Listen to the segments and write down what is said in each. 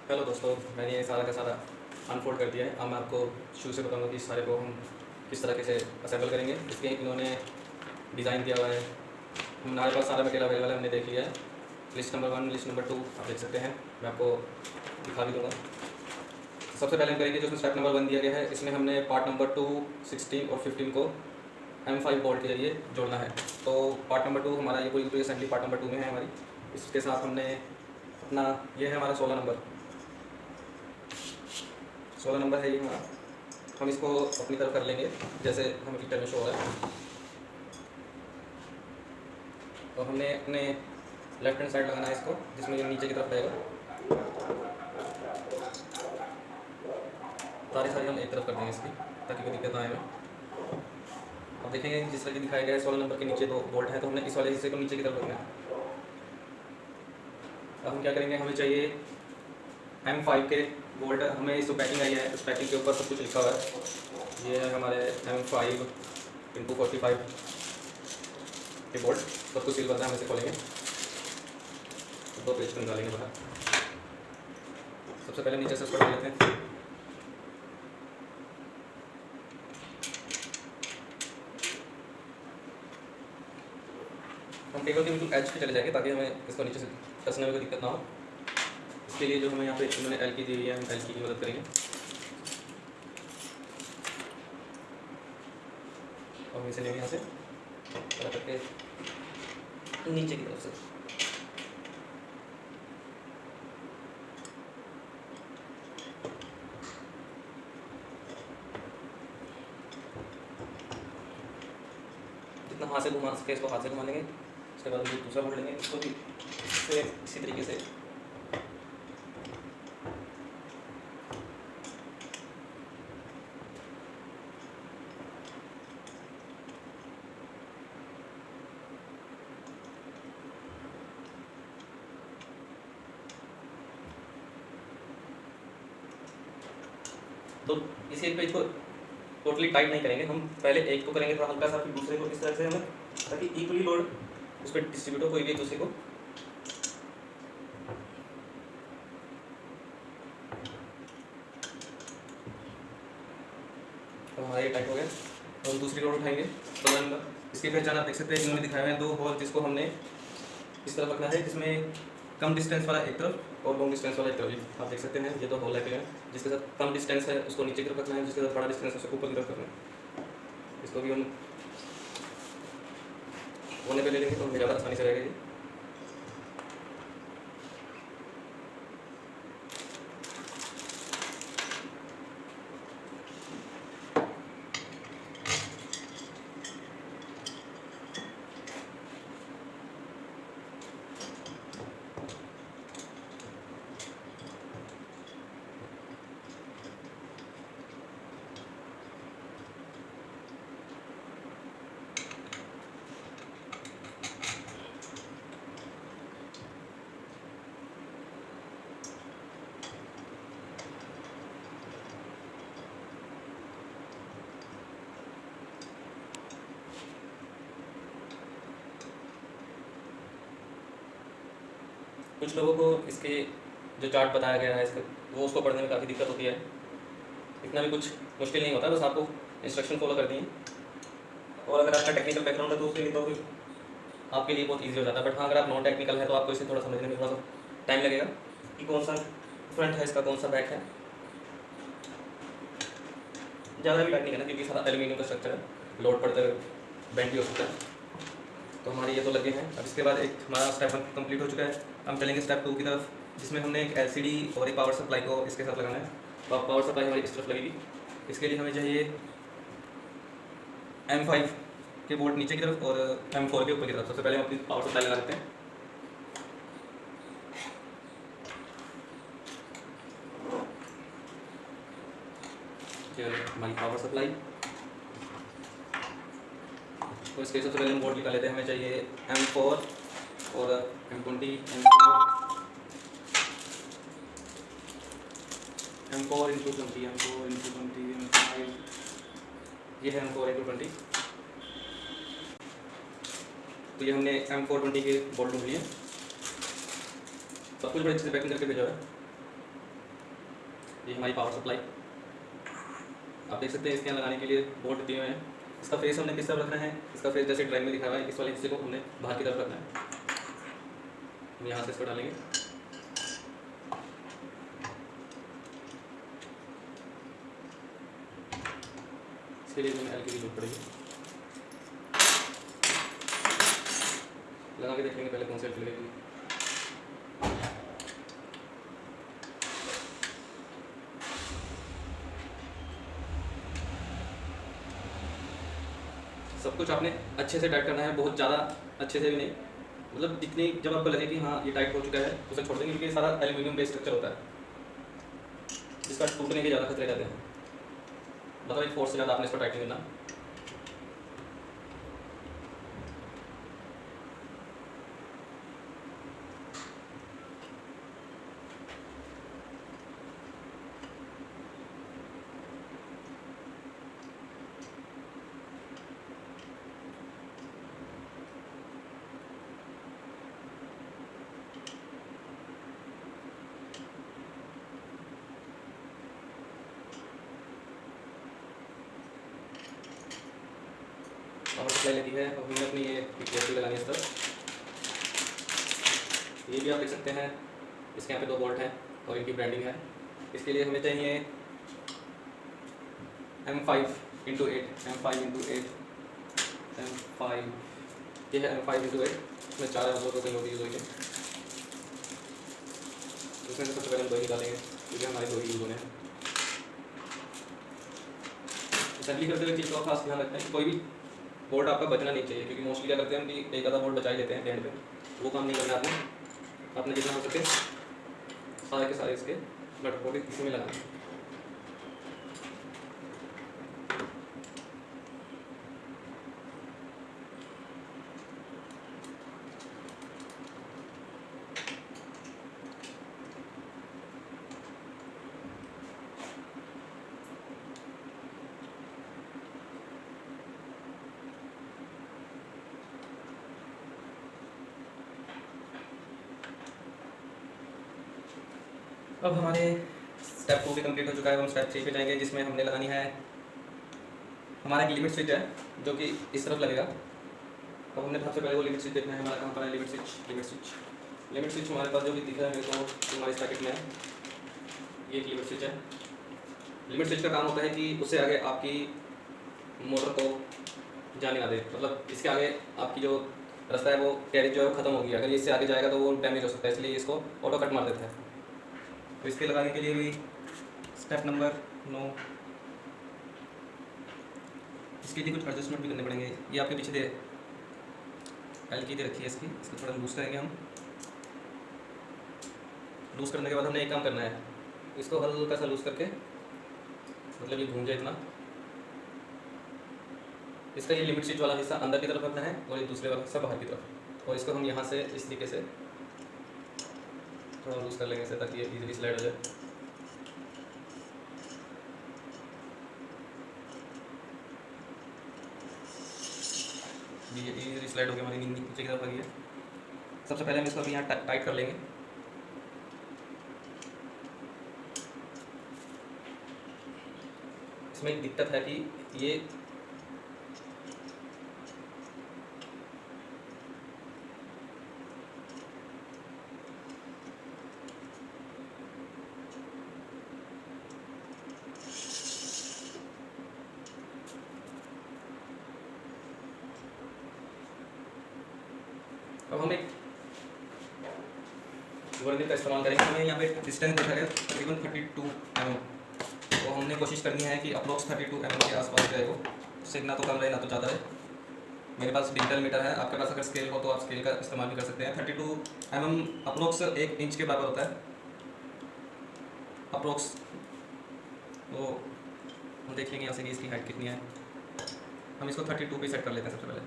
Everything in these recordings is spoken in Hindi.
हेलो दोस्तों, मैंने ये सारा का सारा अनफोल्ड कर दिया है। अब मैं आपको शुरू से बताऊंगा कि इस सारे को हम किस तरीके से असेंबल करेंगे। इसके इन्होंने डिज़ाइन दिया हुआ है, हमारे पास सारा मटेरियल अवेलेबल है, हमने देख लिया है। लिस्ट नंबर 1, लिस्ट नंबर 2 आप देख सकते हैं, मैं आपको दिखा भी दूँगा। सबसे पहले हम करेंगे जो इसमें स्टेप नंबर 1 दिया गया है, इसमें हमने पार्ट नंबर 2, 16 और 15 को M5 बोल्ट के जरिए जोड़ना है। तो पार्ट नंबर 2 हमारा ये पूरी असेंबली पार्ट नंबर 2 में है हमारी। इसके साथ हमने अपना ये है हमारा 16 नंबर है ये हमारा। हम इसको अपनी तरफ कर लेंगे जैसे हमें पिक्चर में शो हो रहा है। तो हमने अपने लेफ्ट हैंड साइड लगाना है इसको, जिसमें ये नीचे की तरफ रहेगा। सारी हम एक तरफ कर देंगे इसकी, ताकि कोई दिक्कत ना आए हमें। अब देखेंगे जिस तरह की दिखाया गया है 16 नंबर के नीचे 2 बोल्ट है, तो हमने इस वाले हिस्से को नीचे की तरफ रखना है। अब हम क्या करेंगे, हमें चाहिए M5 के बोल्ट। हमें इस पैकिंग आई है, इस पैकिंग के ऊपर सब कुछ लिखा हुआ है। ये है हमारे M5x45 के बोल्ट, सब कुछ सील बंद है। हम इसे खोलेंगे, 2 पेज को निकालेंगे बाहर। सबसे पहले नीचे से इसको डाल लेते हैं। हम टेबल के बिल्कुल एज पे चले जाएंगे ताकि हमें इसको नीचे से कसने में कोई दिक्कत ना हो। इसके लिए जो हमें यहाँ पे इन्होंने एल की दी हुई है, हम एल की मदद करेंगे। और हम इसे लेंगे यहाँ से करके नीचे की तरफ से। जितना हाथ से घुमा सके इसको हाथ से घुमा लेंगे। उसके बाद हम दूसरा बोल्ट लेंगे, इसको भी इसी तरीके से तो इसी एक पेज को टोटली टाइट नहीं करेंगे, हम पहले एक को करेंगे थोड़ा हल्का सा, फिर दूसरे को इस तरह से हमें, ताकि इक्वली लोड उस पर डिस्ट्रीब्यूट हो, कोई भी एक दूसरे को। तो हमारा ये टाइट हो गया। तो हम दूसरी रोड उठाएंगे 16 नंबर। इसकी पहचान आप देख सकते हैं, इन्होंने दिखाया हुआ है 2 होल, जिसको हमने इस तरफ रखना है, जिसमें कम डिस्टेंस वाला एक तरफ और लॉन्ग डिस्टेंस वाला एक तरफ। आप देख सकते हैं ये 2 होल है, जिसके साथ कम डिस्टेंस है उसको नीचे की तरफ रखना है, जिसके साथ बड़ा डिस्टेंस है उसको ऊपर की तरफ रखना है। इसको भी हम कोने पे ले लेंगे तो हमें ज़्यादा आसानी से रहेगा ये। कुछ लोगों को इसके जो चार्ट बताया गया है इसका, वो उसको पढ़ने में काफ़ी दिक्कत होती है। इतना भी कुछ मुश्किल नहीं होता, बस आपको इंस्ट्रक्शन फॉलो करनी है। और अगर आपका टेक्निकल बैकग्राउंड है तो उसके लिए तो फिर आपके लिए बहुत ईजी हो जाता है। बट हाँ, अगर आप नॉन टेक्निकल है तो आपको इसे थोड़ा समझने में थोड़ा सा टाइम लगेगा कि कौन सा फ्रंट है इसका, कौन सा बैक है। ज़्यादा भी टाइट नहीं करना, क्योंकि सारा एल्यूमिनियम का स्ट्रक्चर है, लोड पड़ता है, बेंड भी हो सकता है। तो हमारे ये तो लगे हैं। अब इसके बाद एक हमारा स्टेप 1 कंप्लीट हो चुका है। हम चलेंगे स्टेप 2 की तरफ, जिसमें हमने एक एलसीडी और एक पावर सप्लाई को इसके साथ लगाना है। तो पावर सप्लाई हमारी इस तरफ लगेगी। इसके लिए हमें चाहिए M5 के बोल्ट नीचे की तरफ और M4 के ऊपर की तरफ। सबसे पहले हम अपनी पावर सप्लाई लगा देते हैं। ये हमारी पावर सप्लाई। तो इसके सबसे पहले हम बोल्ट निकाल लेते हैं। हमें चाहिए M4 और M20, M4 into 20, M4 into 20, M5, ये है M4 इंटू 20। तो ये हमने M420 के बोल्ट ढूंढ लिए। सब कुछ बड़े अच्छे से पैकिंग करके भेजा है। ये हमारी पावर सप्लाई, आप देख सकते हैं इसके यहाँ लगाने के लिए बोर्ड दिए हुए हैं। इसका फेस हमने किस तरफ रखना है, इसका फेस जैसे ड्राइंग में दिखा हुआ है, इस वाले हिस्से को हमने बाहर की तरफ रखना है। हम यहाँ से इसको डालेंगे, इसके लिए हमें एल की जरूरत पड़ेगी। लगा के देख लेंगे पहले कौन सी एल लगेगी। सब कुछ आपने अच्छे से टाइट करना है, बहुत ज़्यादा अच्छे से भी नहीं, मतलब जितनी जब आपको लगे कि हाँ ये टाइट हो चुका है उसे छोड़ देंगे, क्योंकि ये सारा एल्यूमिनियम बेस्ड स्ट्रक्चर होता है जिसका टूटने के ज़्यादा खतरे रहते हैं। मतलब एक फोर्स से ज़्यादा आपने इसको टाइट नहीं करना। पावर सप्लाई लगी है, अब हमने अपनी ये केबल लगानी है इस तरफ। ये भी आप देख सकते हैं, इसके यहाँ पे 2 बोल्ट हैं और इनकी ब्रांडिंग है। इसके लिए हमें चाहिए M5x8, M5x8, M5, ये है M5x8, इसमें 4 एम्पोल को कहीं होती यूज़ हुई है। इसमें से सबसे पहले हम 2 ही डालेंगे क्योंकि हमारे 2 ही यूज़ होने हैं। असेंबली करते हुए चीज़ का खास ध्यान रखते हैं कि कोई भी बोर्ड आपका बचना नहीं चाहिए, क्योंकि मोस्टली क्या करते हैं कि एक आधा बोर्ड बचा ही लेते हैं एंड पे, वो काम नहीं करना आपने जितना हो सके सारे के सारे इसके नट को भी इसी में लगाना है। अब हमारे स्टेप 2 भी कंप्लीट हो चुका है, हम स्टेप 3 पे जाएंगे, जिसमें हमने लगानी है हमारा एक लिमिट स्विच है जो कि इस तरफ लगेगा। अब हमने सबसे पहले वो लिमिट स्विच देखना है, हमारा कहाँ पर है लिमिट स्विच हमारे पास जो भी दिख रहा है मेरे को हमारे इस पैकेट में है, ये एक लिमिट स्विच है। लिमिट स्विच का काम होता है कि उससे आगे आपकी मोटर को जाने ना दे, मतलब इसके आगे आपकी जो रास्ता है वो कैरेज जो है वो खत्म होगी, अगर इससे आगे जाएगा तो वो डैमेज हो सकता है, इसलिए इसको ऑटो कट मार देता है। तो इसके लगाने के लिए भी स्टेप नंबर 9, इसके लिए कुछ एडजस्टमेंट भी करने पड़ेंगे। ये आपके पीछे दे एल की दे रखी है इसकी, इसको थोड़ा लूज़ करेंगे हम। लूज़ करने के बाद हमने एक काम करना है, इसको हल्का सा लूज़ करके, मतलब ये घूम जाए इतना, इसका ये लिमिट स्विच वाला हिस्सा अंदर की तरफ रखना है और ये दूसरे वाला हिस्सा बाहर की तरफ, और इसको हम यहाँ से इस तरीके से थोड़ा लूज़ कर लेंगे इसे, ताकि ये इजीली स्लाइड हो जाए। ये इजीली स्लाइड होकर हमारी नीचे की तरफ लगी है। सबसे पहले हम इसको अभी यहाँ टाइट कर लेंगे। इसमें एक दिक्कत है कि ये अब हम एक वर्नियर का इस्तेमाल करेंगे। हमें यहाँ पे डिस्टेंस देखा गया तकरीबन 32 mm, तो हमने कोशिश करनी है कि अप्रोक्स 32 mm के आसपास जाए वो, उससे ना तो कम रहे ना तो ज़्यादा रहे। मेरे पास डिजिटल मीटर है, आपके पास अगर स्केल हो तो आप स्केल का इस्तेमाल भी कर सकते हैं। 32 mm अप्रोक्स 1 इंच के बराबर होता है अप्रोक्स। तो हम देख लेंगे यहाँ से कि इसकी हाइट कितनी है। हम इसको 32 पे सेट कर लेते हैं। सबसे पहले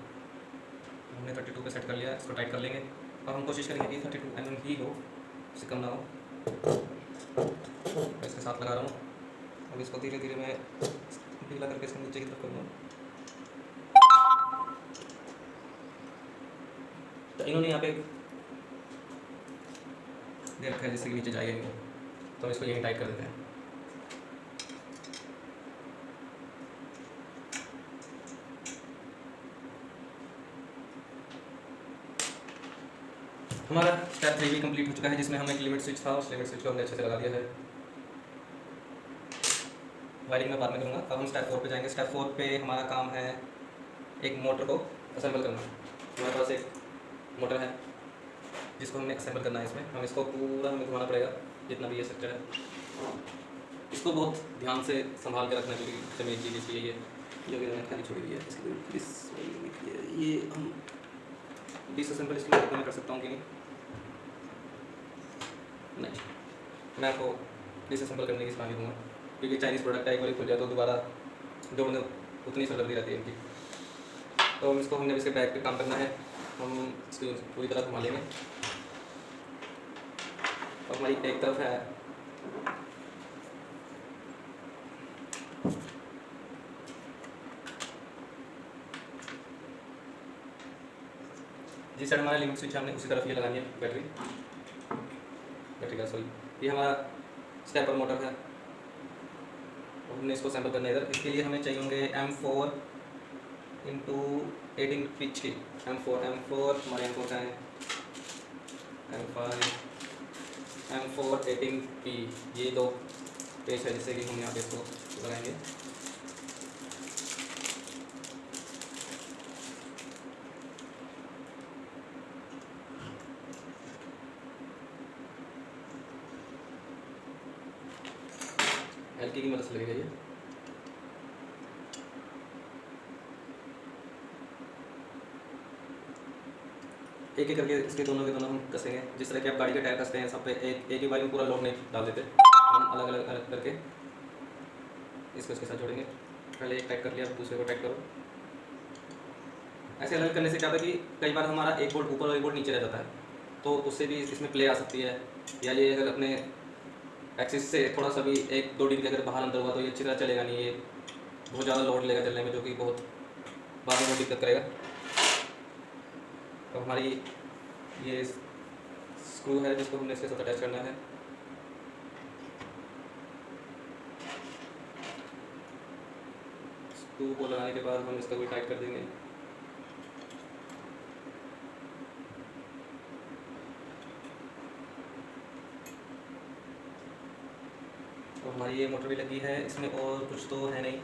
हमने 32 पे सेट कर लिया, इसको टाइट कर लेंगे। अब हम कोशिश करेंगे कि 32 mm ही हो, इससे कम ना हो। मैं इसके साथ लगा रहा हूँ। अब इसको धीरे धीरे मैं ढीला करके इसको नीचे की तरफ करूँगा। तो इन्होंने यहाँ पे दे रखा है जिससे कि नीचे जाएगा नहीं, तो हम इसको यहीं टाइट कर देते हैं। हमारा स्टेप 3 भी कंप्लीट हो चुका है, जिसमें हमें एक लिमिट स्विच था, उस लिमिट स्विच को हमने अच्छे से लगा दिया है। वायरिंग मैं बाद में करूँगा। अब हम स्टेप 4 पे जाएंगे। स्टेप 4 पे हमारा काम है एक मोटर को असेंबल करना। हमारे पास एक मोटर है जिसको हमने असेंबल करना है। इसमें हम इसको पूरा हमें घुमाना पड़ेगा, जितना भी ये स्ट्रक्चर है। इसको बहुत ध्यान से संभाल के रखना है, क्योंकि सबसे मेन चीज़ इसकी ये जो कि मैंने खाली छोड़ी हुई है, इसकी ये हम डिसअसेंबल इसमें मैं कर सकता हूँ कि नहीं, मैं आपको डिसअसेंबल करने की सलाह नहीं दूँगा, क्योंकि चाइनीज़ प्रोडक्ट है, एक बार खुल जाए तो दोबारा जोड़ने उतनी सरदर्दी रहती है इनकी। तो हम इसको हमने इसके बैक पे काम करना है। हम इसको पूरी तरह घुमा लेंगे। और हमारी एक तरफ है जिस साइड हमारा लिमिट स्विच है, हमने उसी तरफ ये लगानी है बैटरी का सॉरी। ये हमारा स्टेपर मोटर है, हमने इसको सैंपल करना है इधर। इसके लिए हमें चाहिए होंगे M4 इंटू 18 पिच की M4 हमारे M4 का है M5 M4 18P। ये दो पेज है जिससे कि हम यहाँ पे इसको लगाएंगे। हल्की की मदद से लगेगा ये। एक एक करके इसके दोनों के दोनों हम कसेंगे, जिस तरह कि आप गाड़ी के टायर कसते हैं सब पे एक ही बार में पूरा लोड नहीं डाल देते, हम अलग अलग करके इसको इसके साथ जोड़ेंगे। पहले एक टाइट कर लिया, दूसरे को टाइट करो। ऐसे अलग करने से क्या होता है कि कई बार हमारा एक बोल्ट ऊपर और एक बोल्ट नीचे रह जाता है, तो उससे भी इसमें प्ले आ सकती है। या ये अगर अपने एक्सिस से थोड़ा सा भी 1-2 डिग्री अगर बाहर अंदर हुआ तो ये अच्छी तरह चलेगा नहीं, ये बहुत ज़्यादा लोड लेगा चलने में, जो कि बहुत बाद में बहुत दिक्कत करेगा। तो हमारी ये स्क्रू है जिसको हमने इसके साथ अटैच करना है। स्क्रू को लगाने के बाद हम इसका भी टाइट कर देंगे। तो हमारी ये मोटर भी लगी है, इसमें और कुछ तो है नहीं।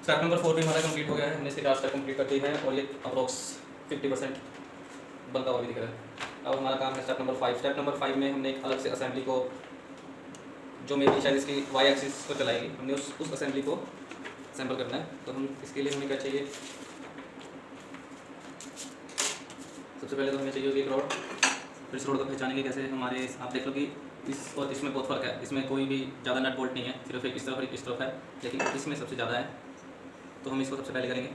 स्टेप नंबर 4 भी हमारा कंप्लीट हो गया है, हमने इसकी 4 स्टेप कंप्लीट कर दी है और ये अप्रोक्स 50% बनता हुआ भी दिख रहा है। अब हमारा काम है स्टेप नंबर 5। स्टेप नंबर 5 में हमने एक अलग से असेंबली को, जो मेरी शायद इसकी वाई एक्सिस को चलाएगी, हमने उस असेंबली को असेंबल करना है। तो हम इसके लिए हमें क्या चाहिए, सबसे पहले तो हमें चाहिए होगी एक रोड। फिर इस रोड को पहचानेंगे कैसे, हमारे आप देख लो कि इस और इसमें बहुत फ़र्क है। इसमें कोई भी ज़्यादा नट बोल्ट नहीं है, सिर्फ एक इस तरफ और एक इस तरफ है, लेकिन इसमें सबसे ज़्यादा है। तो हम इसको सबसे पहले करेंगे।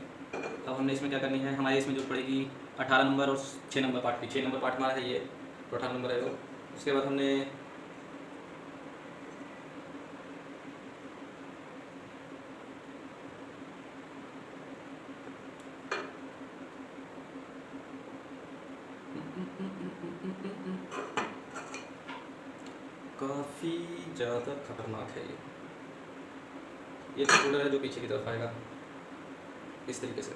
अब हमने इसमें क्या करनी है, हमारे इसमें जो पड़ेगी 18 नंबर और 6 नंबर पार्ट की। 6 नंबर पार्ट हमारा है ये, तो 18 नंबर है वो। उसके बाद हमने काफ़ी ज़्यादा खतरनाक है ये एक्सप्लोडर है जो पीछे की तरफ आएगा इस तरीके से।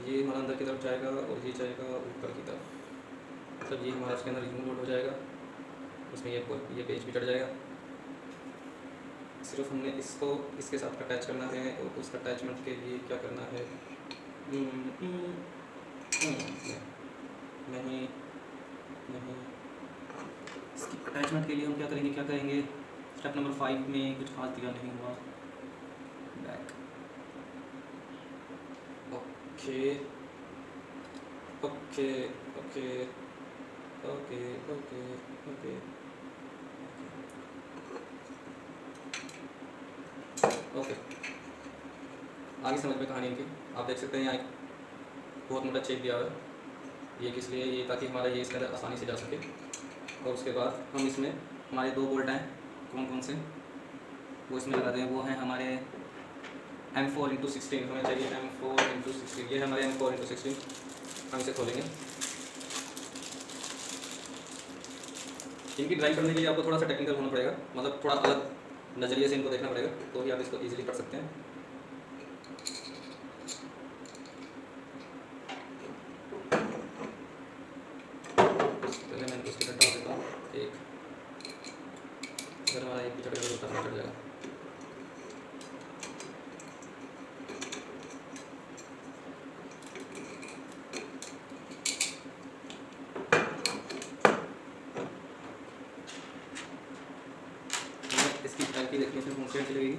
ये हमारा अंदर की तरफ जाएगा और ये जाएगा ऊपर की तरफ, मतलब ये हमारा इसके अंदर रिमूव लोड हो जाएगा। उसमें ये पेज भी चढ़ जाएगा। सिर्फ हमने इसको इसके साथ अटैच करना है और उस अटैचमेंट के लिए क्या करना है, नहीं नहीं, इसकी अटैचमेंट के लिए हम क्या करेंगे स्टेप नंबर 5 में कुछ खास दिया नहीं हुआ। Back okay okay okay okay okay okay okay आगे समझ में कहानी इनकी आप देख सकते हैं। यहाँ एक बहुत मोटा चेक दिया हुआ है, ये किस लिए, ये ताकि हमारा ये इसके अंदर आसानी से जा सके। और उसके बाद हम इसमें हमारे 2 बोल्ट हैं, कौन कौन से वो इसमें लगा दें। वो हैं हमारे M4x16, हमें चाहिए M4x16। ये है हमारे M4x16। हम इसे खोलेंगे। इनकी ड्राइंग करने के लिए आपको थोड़ा सा टेक्निकल होना पड़ेगा, मतलब थोड़ा अलग नज़रिए से इनको देखना पड़ेगा, तो ही आप इसको ईजिली कर सकते हैं। अगर हमारा एक भी चढ़ गया तो दूसरा चढ़ जाएगा। इसकी टाइप देखिए, इसमें होम स्टेट लगेगी।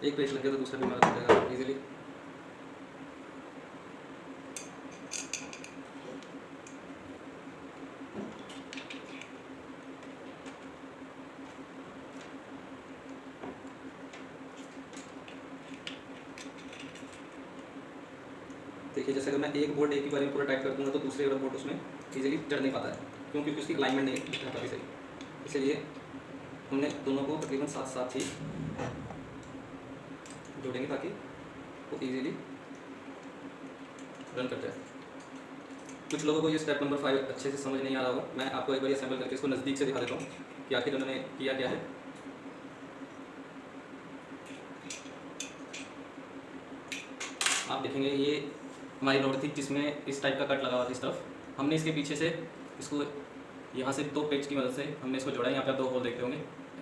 एक पेज लग गया तो दूसरा भी हमारा लग जाएगा इजीली। देखिए जैसे अगर मैं एक बोल्ट एक ही बार में पूरा टाइट कर दूंगा तो दूसरे वाला बोल्ट उसमें इजीली चढ़ नहीं पाता है, क्योंकि उसकी अलाइनमेंट नहीं है काफ़ी सही। इसलिए हमने दोनों को तकरीबन साथ साथ ही जोड़ेंगे ताकि वो इजीली रन कर जाए। कुछ लोगों को ये स्टेप नंबर 5 अच्छे से समझ नहीं आ रहा होगा, मैं आपको एक बार असेंबल करके इसको नज़दीक से दिखा देता हूँ कि आखिर उन्होंने किया क्या है। आप देखेंगे ये हमारी रोड थी जिसमें इस टाइप का कट लगा हुआ था इस तरफ, हमने इसके पीछे से इसको यहाँ से 2 पेच की मदद से हमने इसको जोड़ा। यहाँ पे आप 2 होल देखते होंगे,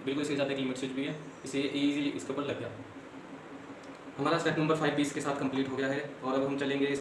बिल्कुल इसके साथ एक लिमिट स्विच भी है, इसे ईजिली इसके ऊपर लग गया। हमारा स्टेप नंबर 5 भी इसके साथ कंप्लीट हो गया है और अब हम चलेंगे